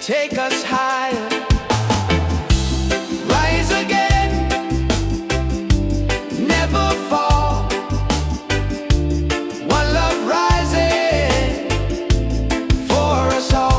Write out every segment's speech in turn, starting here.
take us higher. Rise again, never fall. One love rising for us all.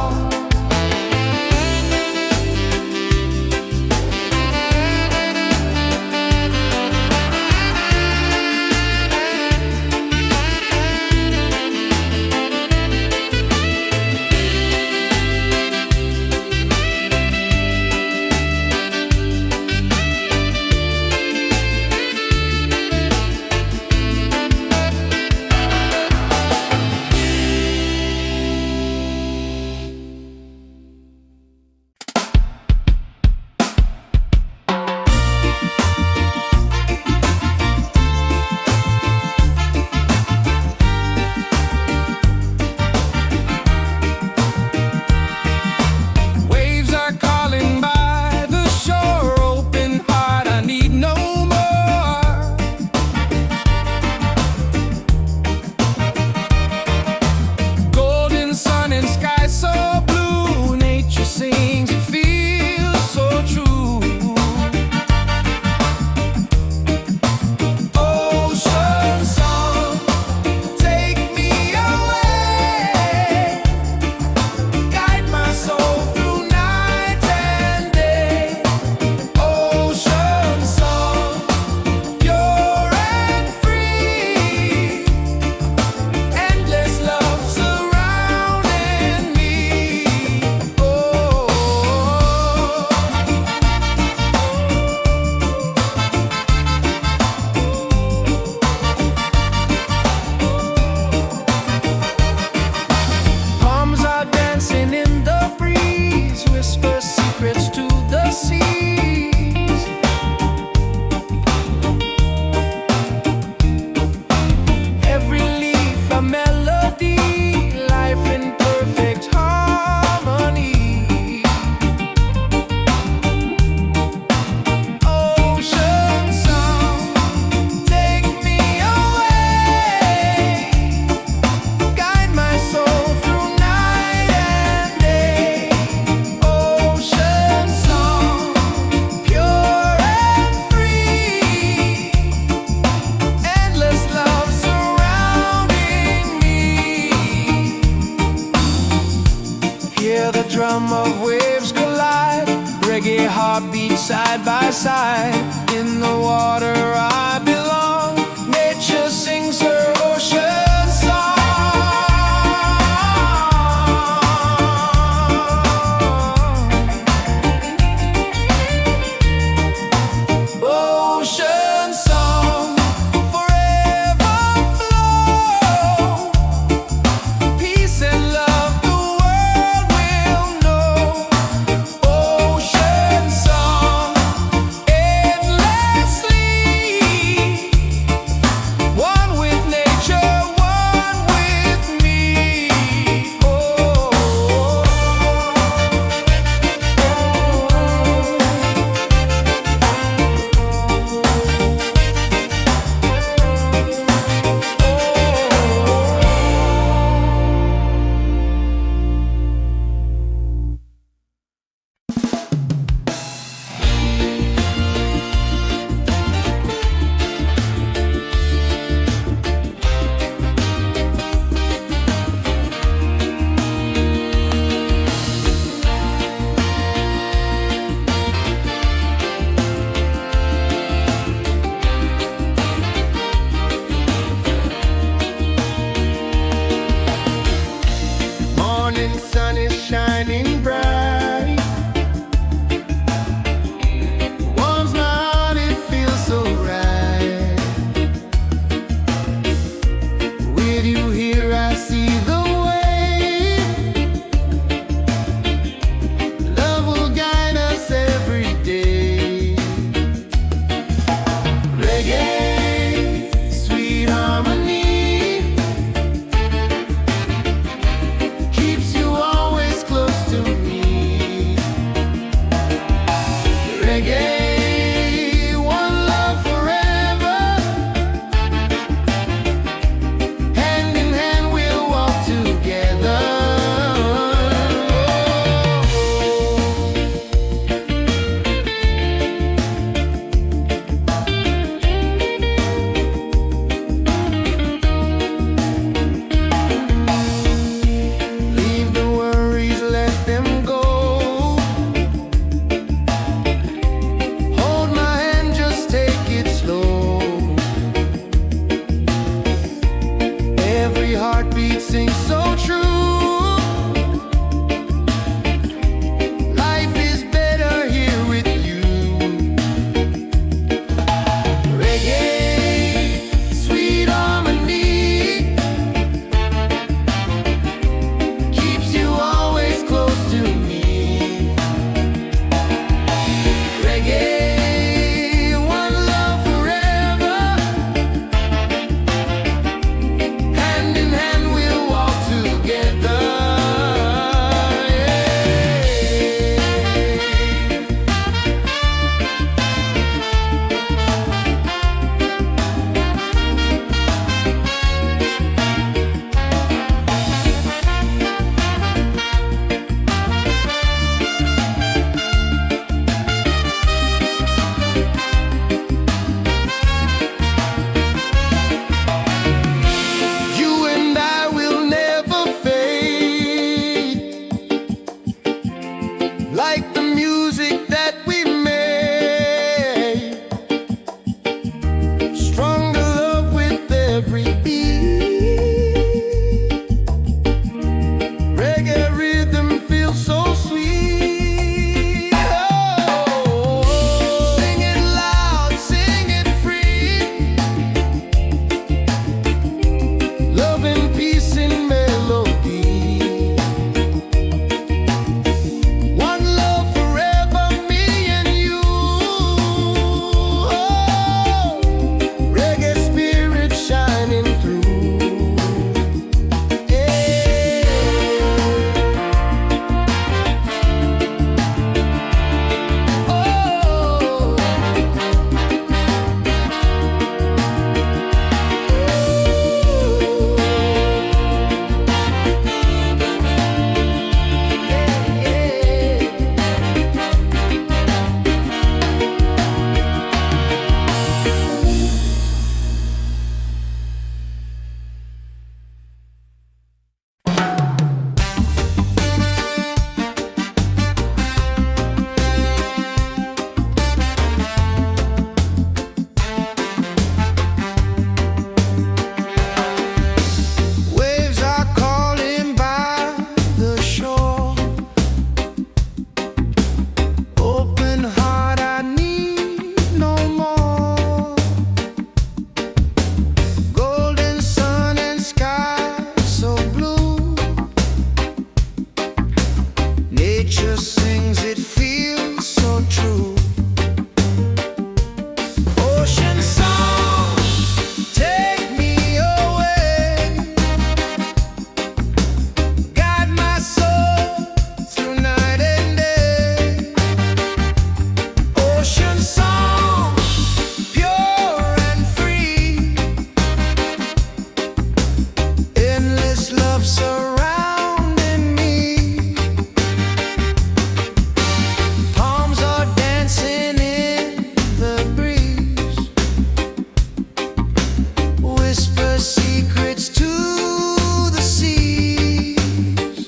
The drum of waves collide, reggae heartbeat side by side. In the water I belong, nature sings her ocean song. Ocean song, forever flow. Peace and love endlessly. like the music that we made. Stronger love with every beat. Reggae rhythm feels so sweet. Oh, sing it loud, sing it free. Love and peace in melody. One love forever, me and you. Oh, reggae spirit shining through. Yeah. Oh. Waves are calling by the shore. Open heart, I need no more. Golden sun and sky so blue. Nature sings, it feels so true. Ocean song, take me away. Guide my soul through night and day. Ocean song, pure and free. Endless love surrounding me. Palms are dancing in the breeze. Whisper secrets to the seas.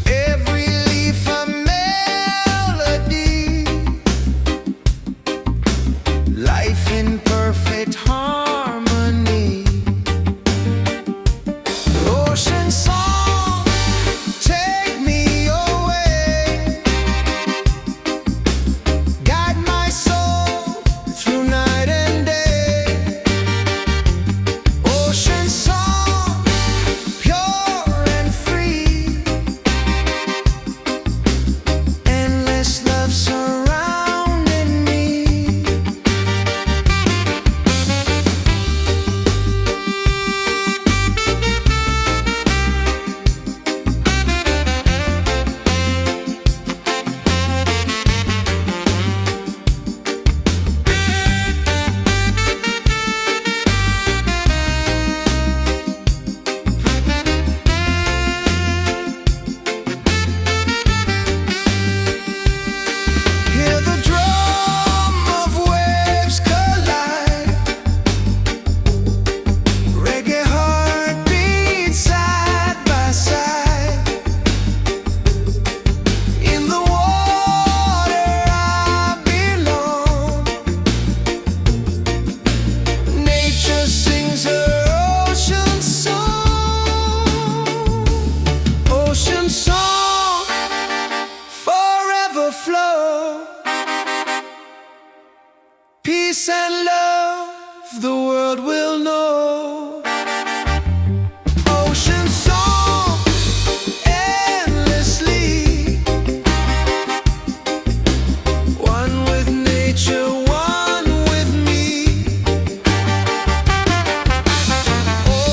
Every leaf a melody. Life in perfect harmony. Ocean song, take me away. Guide my soul through night and day. Ocean song, pure and free. Endless love surrounding me. Hear the drum of waves collide. Reggae heartbeat side by side. In the water I belong. Nature sings her ocean song. Ocean song, forever flow. Peace and love, the world will know. Ocean song, endlessly. One with nature, one with me. Oh.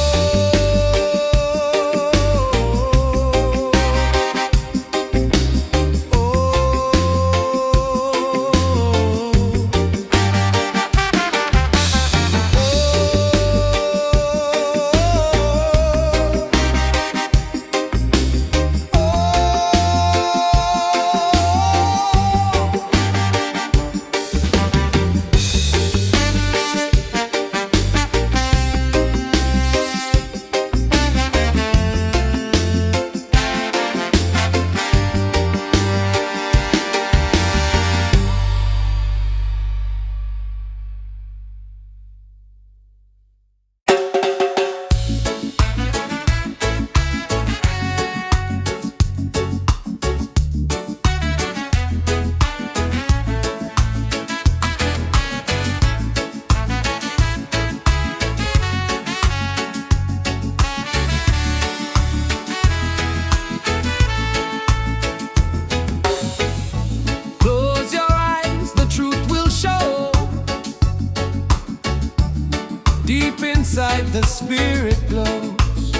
like the Spirit blows.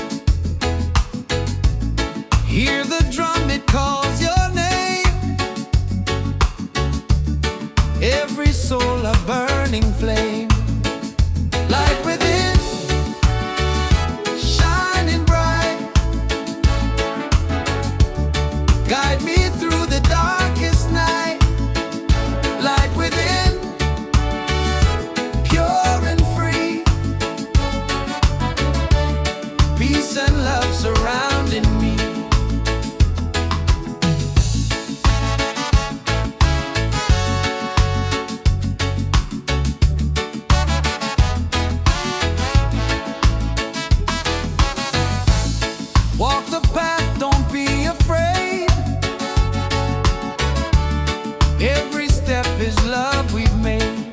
Hear the drum, it calls your name. Every soul a burning flame. Light within, shining bright. Guide me through the darkest night. Light within, pure and free. Peace and love surrounding me. Walk the path, don't be afraid. Every step is love we've made.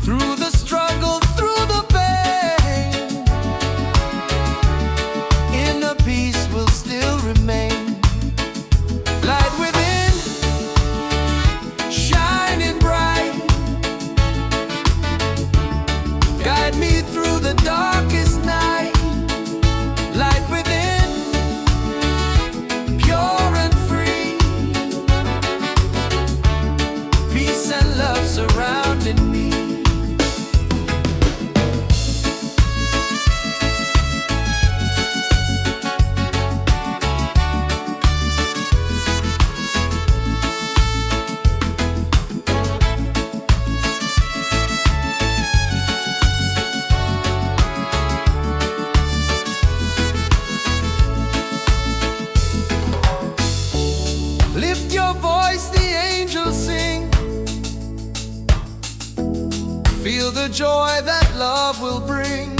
Through the struggle, through the pain, inner peace will still remain. Light within, shining bright. Guide me through the darkest night. Light within, pure and free. Peace and love surrounding me. Lift your voice, the angels sing. Feel the joy that love will bring.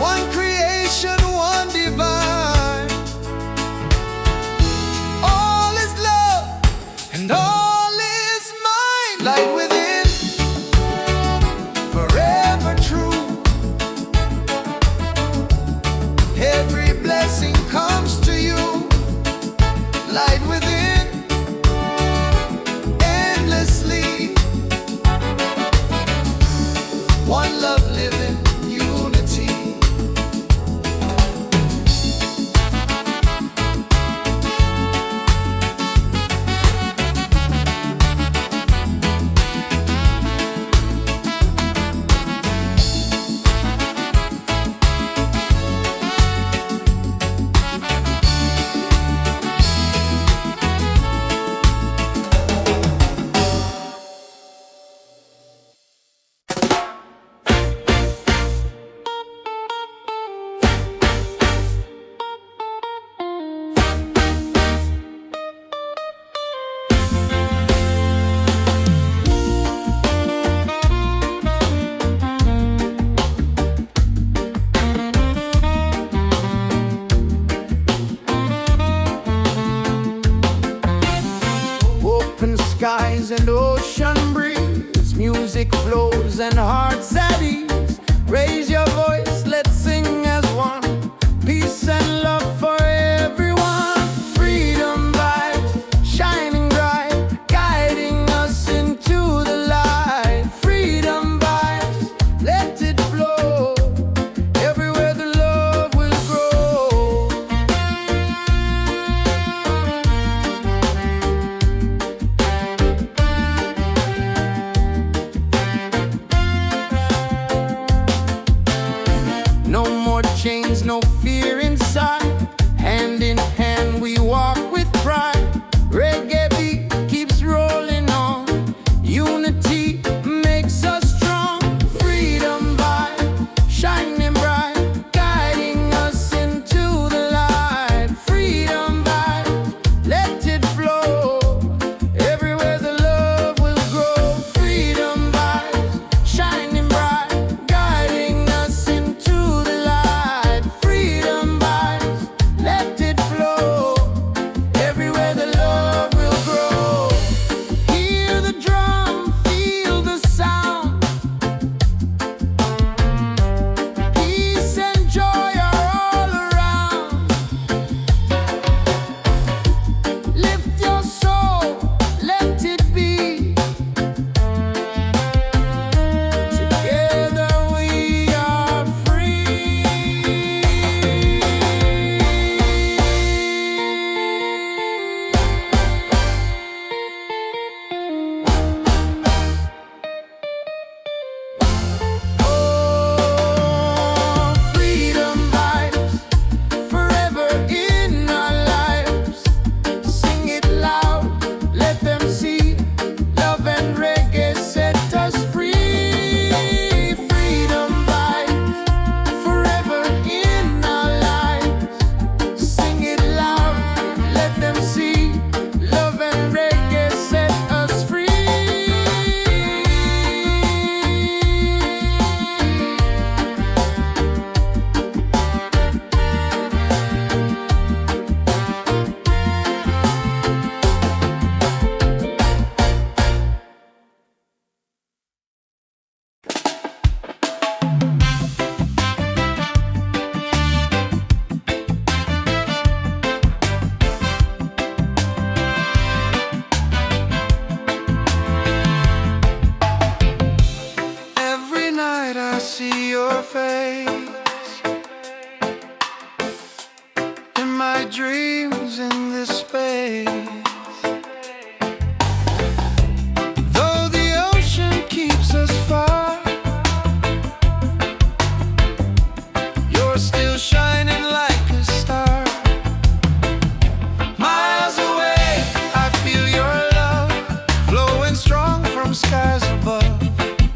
One creation, one divine. All is love and all is mine. Light within, forever true. Every blessing comes to you. Light within, endlessly. One love living, unity. Open skies and ocean breeze. Music flows and hearts at ease. Raise your voice, let's sing as one. Peace and love for everyone. Freedom vibes, shining bright, guiding us into the light. Freedom vibes, let it flow. Everywhere the love will grow. my dreams in this space. Though the ocean keeps us far, you're still shining like a star. Miles away, I feel your love flowing strong from skies above.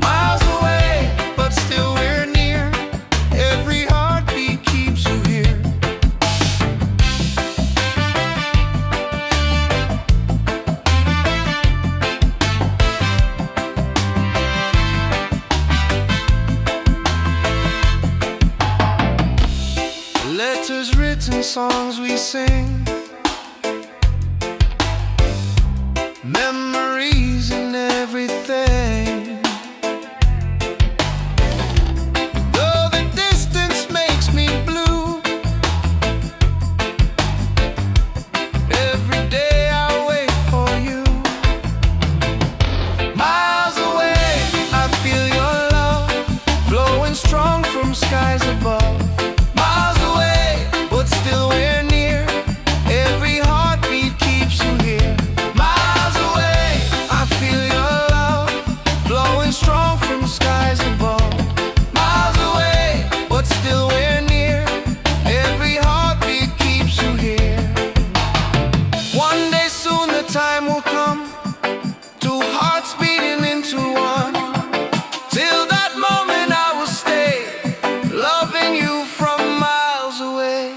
Miles away, but still we're near. Every heartbeat keeps you here. Letters written, songs we sing, memories and everything. Though the distance makes me blue, every day I wait for you. Miles away, I feel your love flowing strong from skies above. Miles away, but still we're near. Every heartbeat keeps you here. Miles away, I feel your love flowing strong from skies above. Miles away, but still we're near. Every heartbeat keeps you here. One day soon the time will come, two hearts beating into one. Till that moment I will stay, loving you from miles away.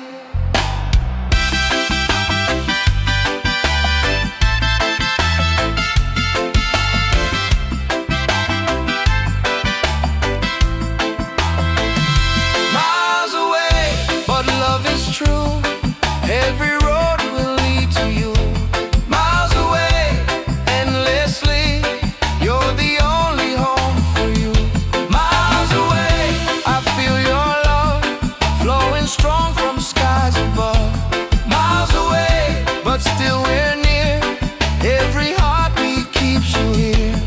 Miles away, but love is true. Every road will lead to you. Miles away, endlessly, you're the only home for you. Miles away, I feel your love flowing strong from skies above. Miles away, but still we're near. Every heartbeat keeps you here.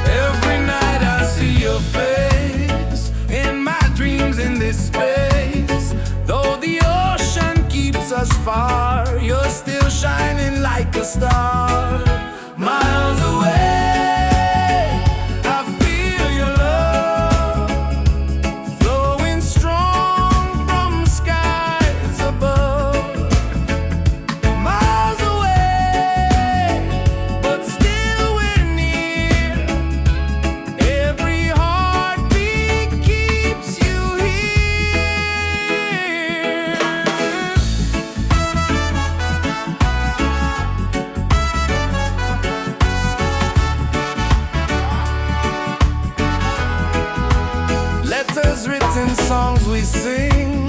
Every night I see your face in my dreams in this space. Though the ocean keeps us far, you're still shining like a star. Miles away, I feel your love flowing strong from skies above. Miles away, but still we're near. Every heartbeat keeps you here. Letters written, songs we sing,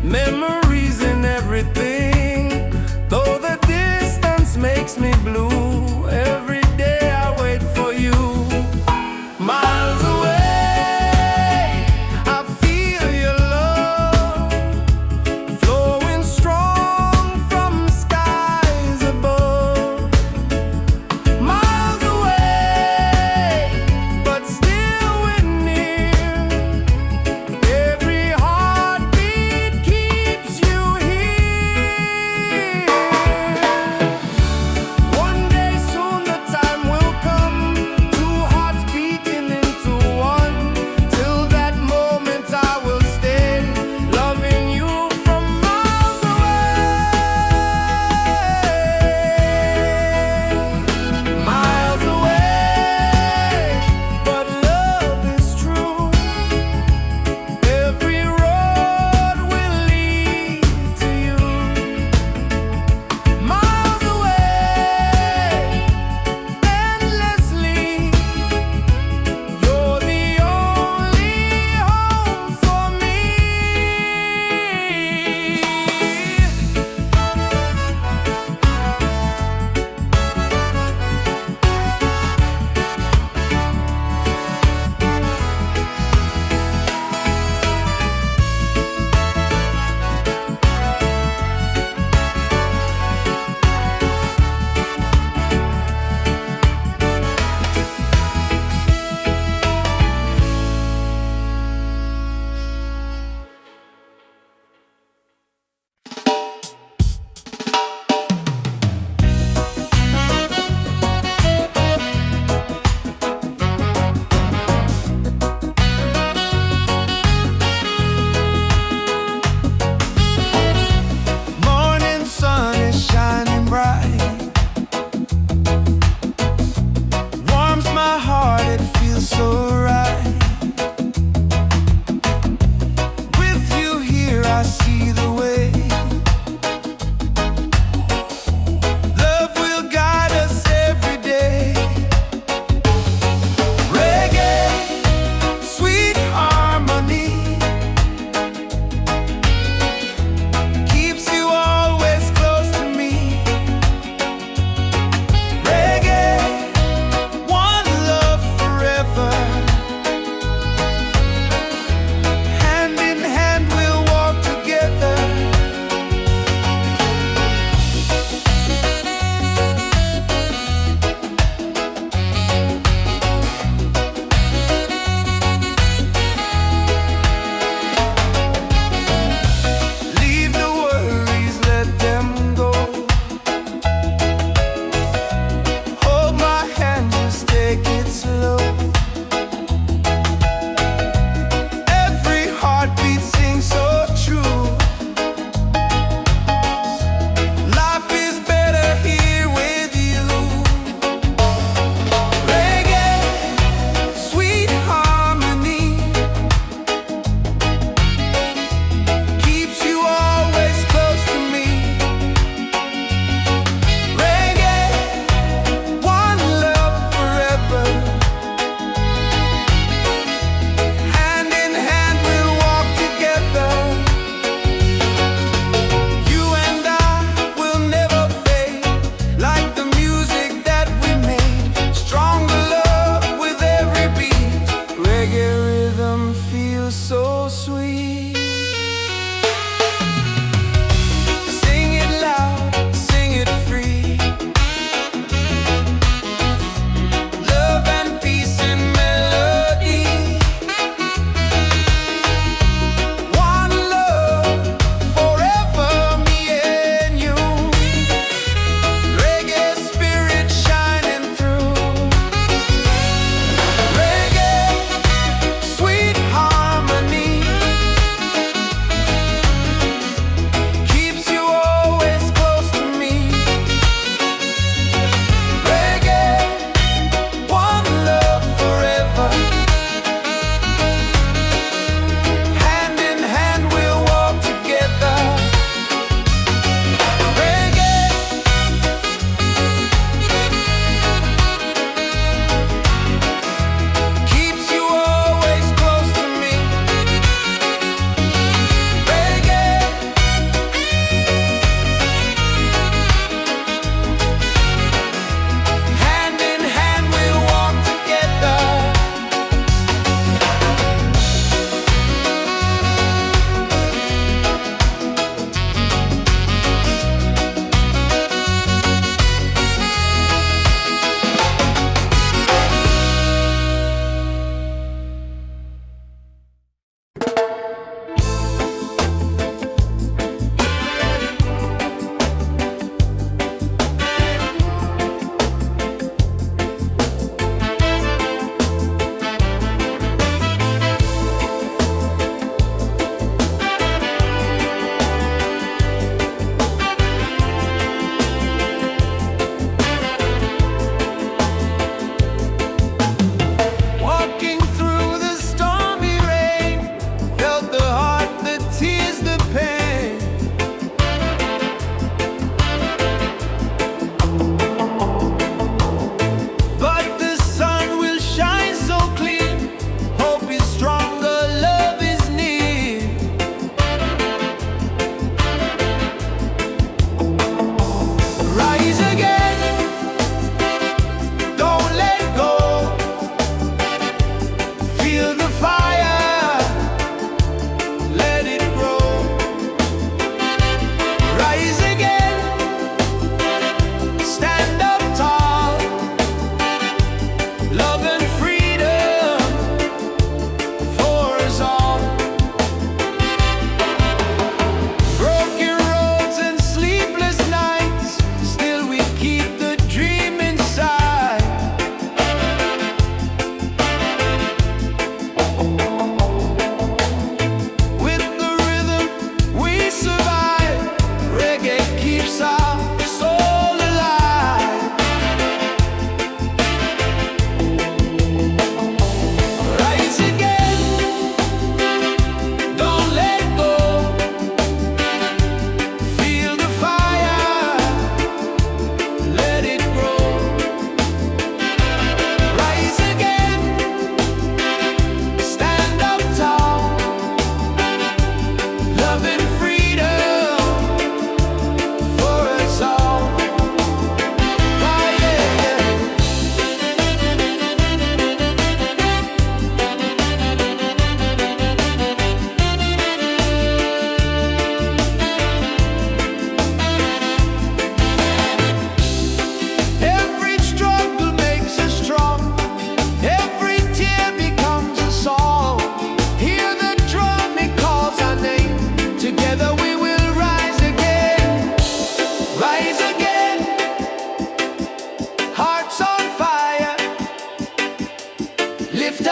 memories and everything. Though the distance makes me blue, every day I wait for you. Miles away, I feel your love flowing strong from skies above. Miles away, but still we're near. Every heartbeat keeps you here.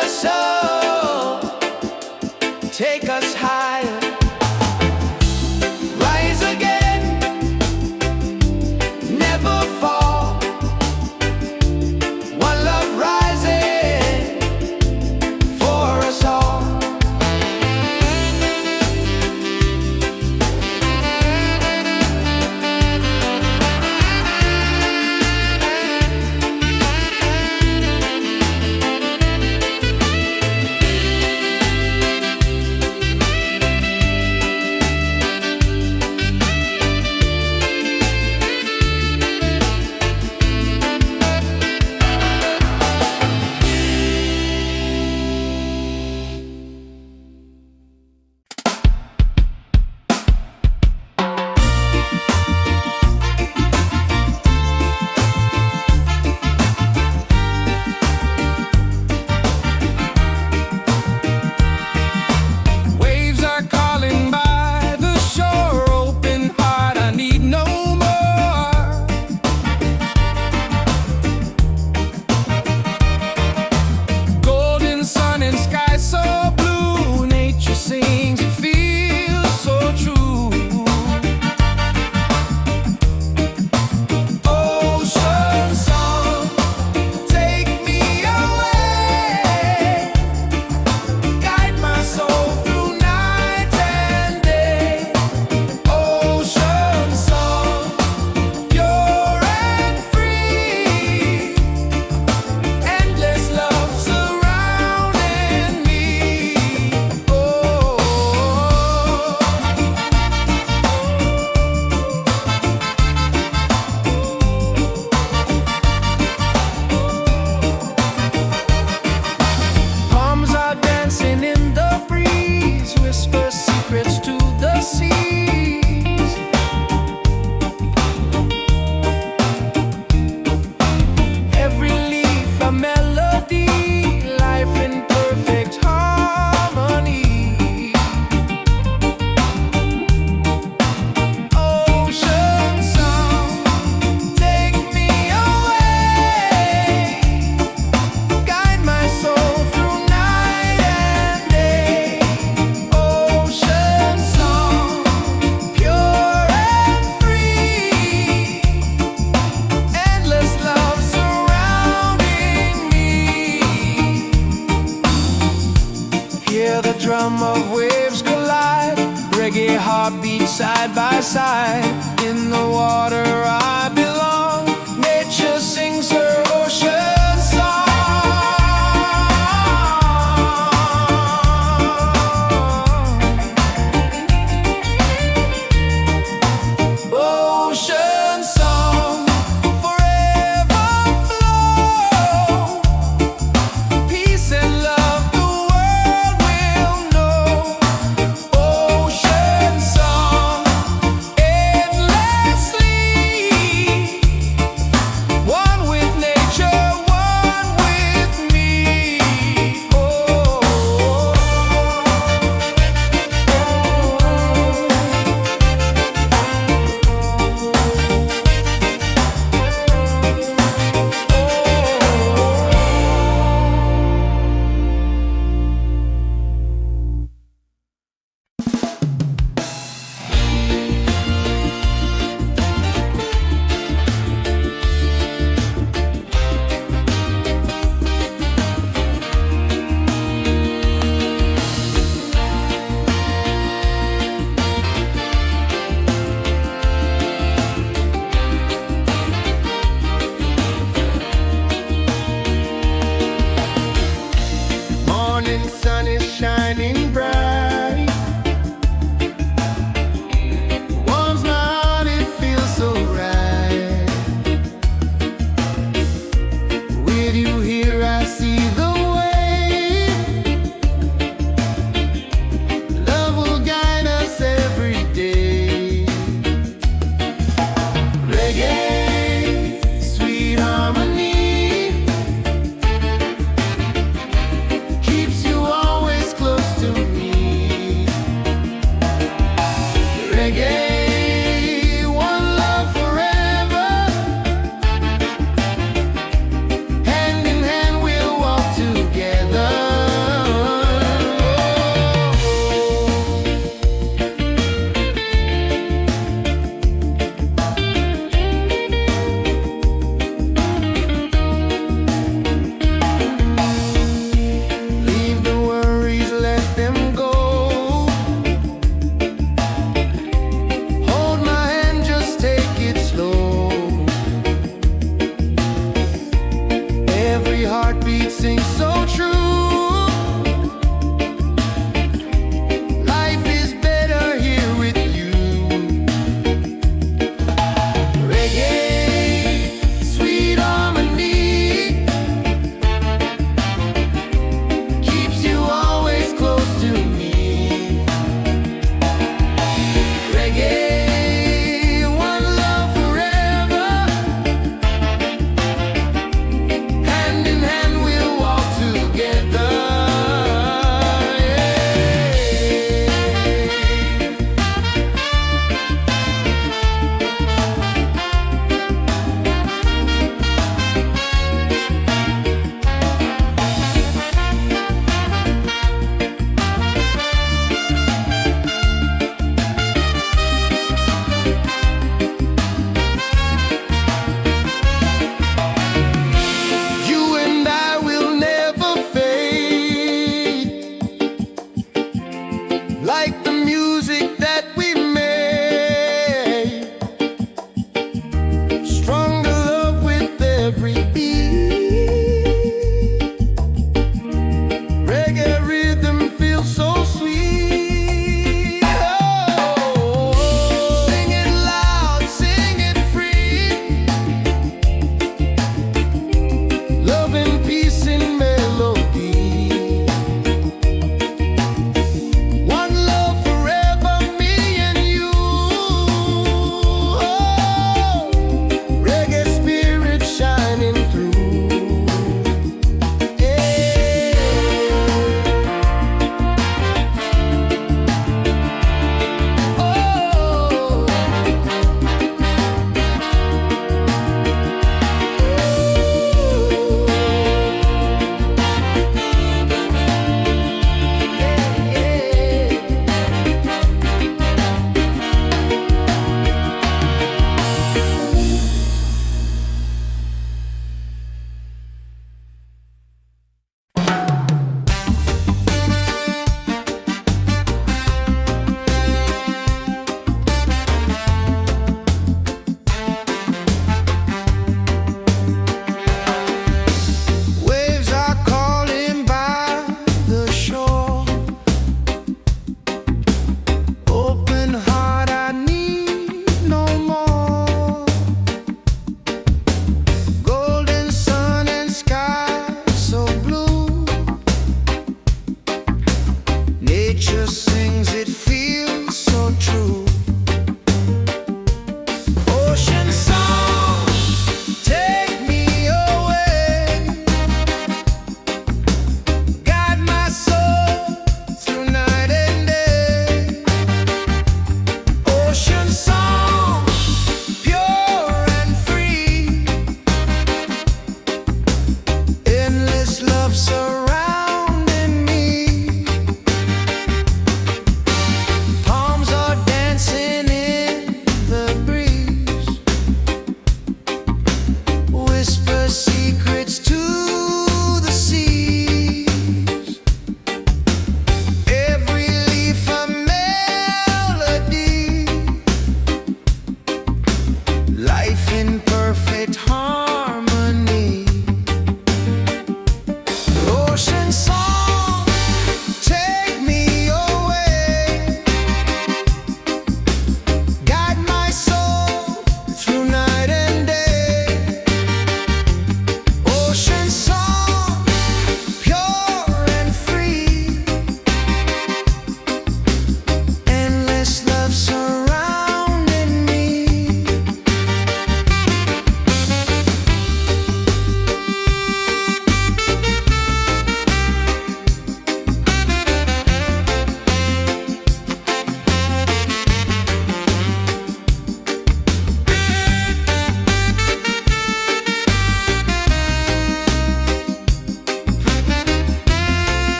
us up, take us higher, rise again, never fall. One love rising for us all. Waves are calling by the shore, open heart, I need no more. Golden sun and sky so blue, nature sings, it feels so true. Ocean song, take me away, guide my soul through night and day. Ocean song, pure and free, endless love surrounding me. Palms are dancing in the breeze, whisper secrets to the seas. Every leaf a melody, life in perfect harmony. Ocean song, take me away, guide my soul through night and day. Ocean song, pure and free, endless love surrounding me. Hear the drum of waves collide, reggae heartbeat side by side. In the water I belong, nature sings her ocean song. Ocean song, forever flow, peace and love the world will know. Ocean song, endlessly, one with nature, one with me. Morning sun is shining bright, warms my heart, it feels so right. With you here I see the way, love will guide us every day. Reggae, sweet harmony, keeps you on very heartbeat sings so true. Life is better here with you. Reggae, sweet harmony, keeps you always close to me. Reggae, one love forever. Hand in hand we'll walk together.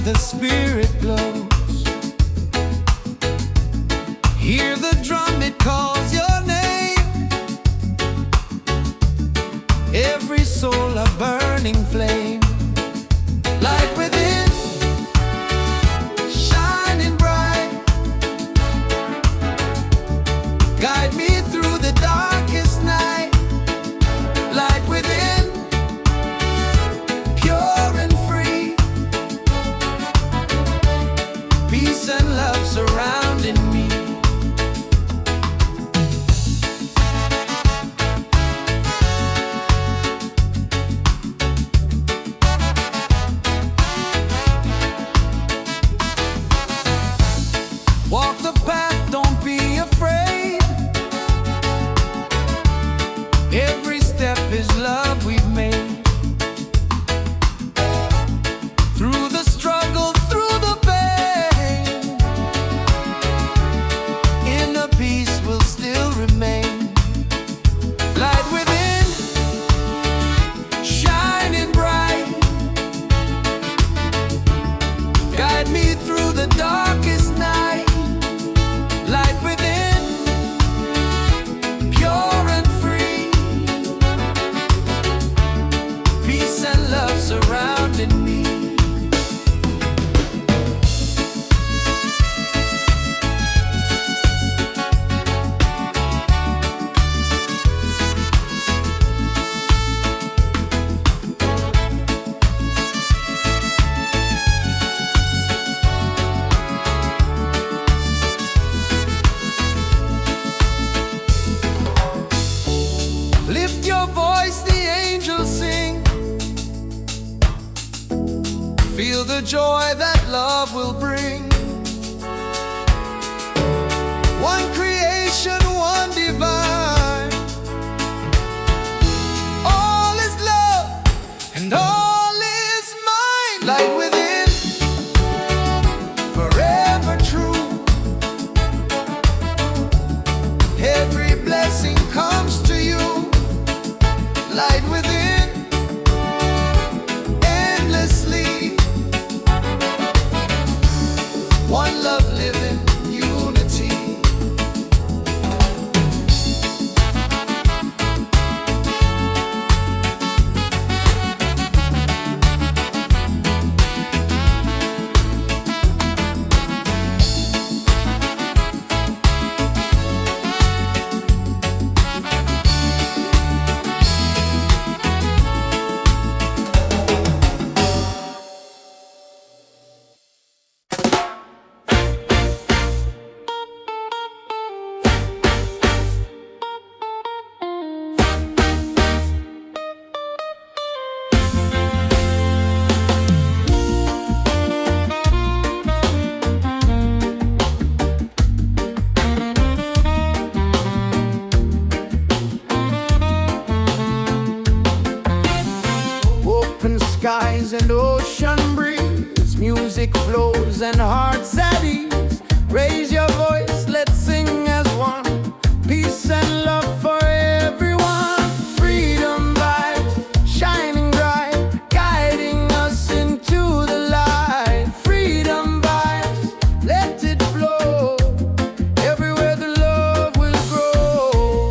the spirit blows. Hear the drum, it calls your name. Every soul a burning flame. Light within, shining bright. Guide me through the darkest night. Light within, pure and free. Peace and love surrounding me. Walk the path, don't be afraid. Every step is love we've made. Through the struggle, through the pain, inner peace will still remain. Light within, shining bright. Guide me through the darkest night. Light within, pure and free. Peace and love surrounding me. Lift your voice, the angels sing. Feel the joy that love will bring. One creation, one divine. All is love and all is mine. Light within, forever true. Every blessing comes to you. Light within, endlessly. One love living, unity. Open skies and ocean breeze, music flows and hearts at ease. Raise your voice, let's sing as one. Peace and love for everyone. Freedom vibes, shining bright, guiding us into the light. Freedom vibes, let it flow. Everywhere the love will grow.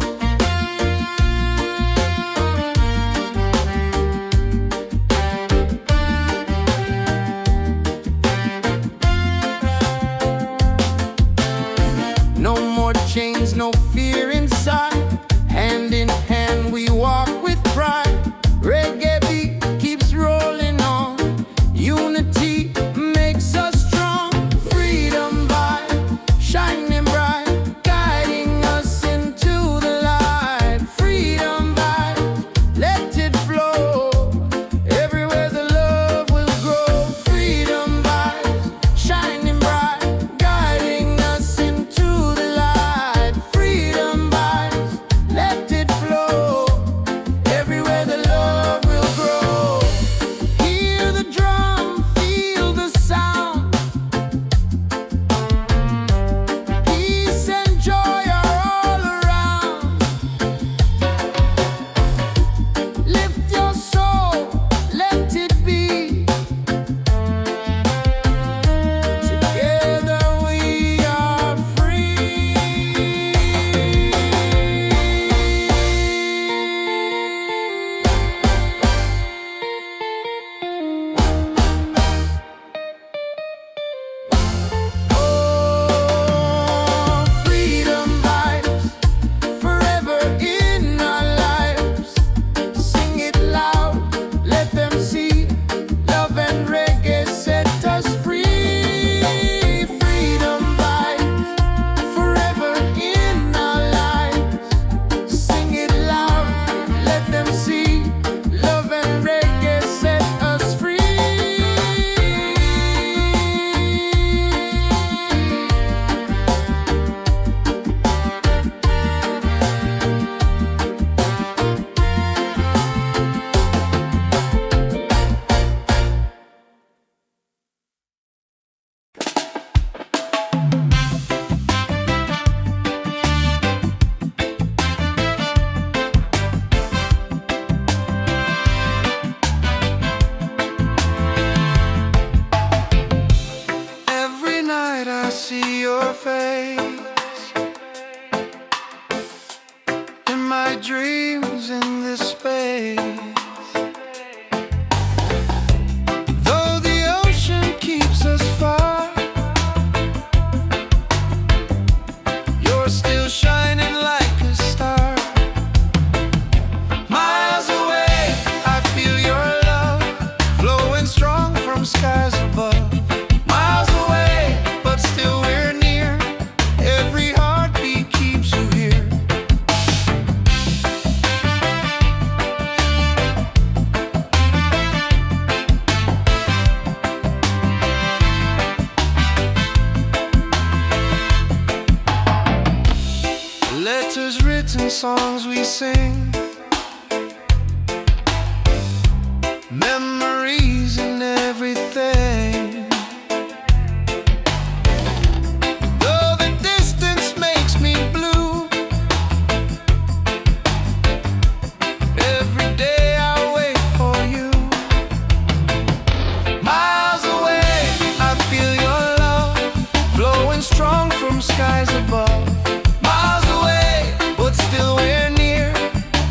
see your face in my dreams in this space. Though the ocean keeps us far, you're still shining like a star. Miles away, I feel your love flowing strong from skies above. Miles away, but still we're near. Every heartbeat keeps you here. Letters written, songs we sing, memories and everything. Though the distance makes me blue, every day I wait for you. Miles away, I feel your love flowing strong from skies above. Miles away, but still we're near.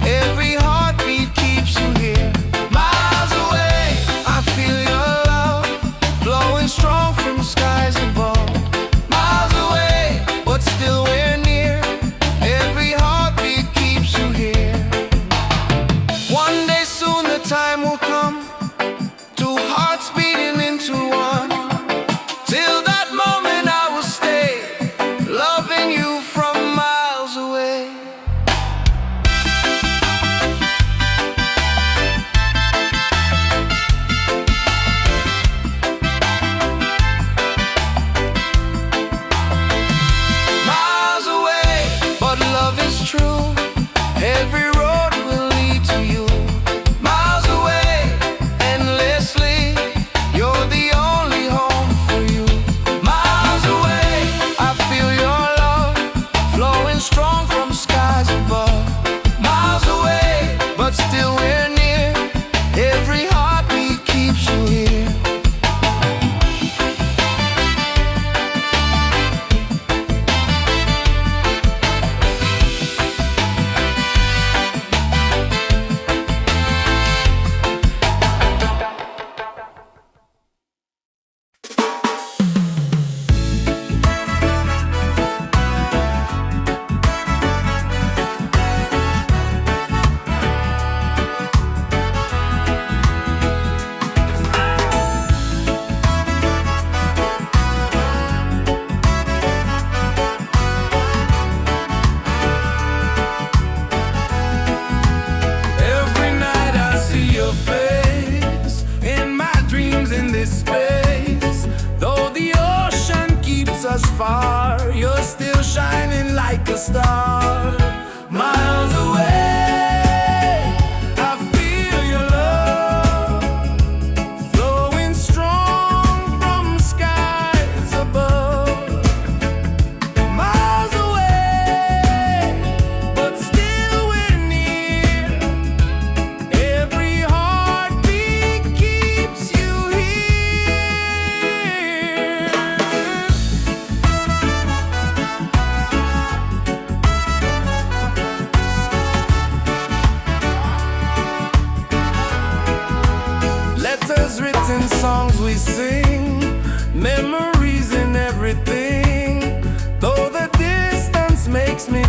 Every heartbeat keeps you here. Miles away, I feel your love flowing strong from skies above. Miles away, but still we're near. Every heartbeat keeps you here. One day soon the time will come, two hearts beating into one. Till that moment I will stay, loving you from miles away. Miles away, but love is true. Every road will lead to you. Miles away, endlessly, you're the only home for you. Miles away, I feel your love flowing strong from skies above. Miles away, but still we're near. Every heartbeat keeps you here. Every night I see your face in my dreams in this space. Though the ocean keeps us far, you're still shining like a star. Miles away, I feel your love flowing strong from skies above. Miles away, but still we're near. Every heartbeat keeps you here. Letters written, songs we sing, memories and everything. Though the distance makes me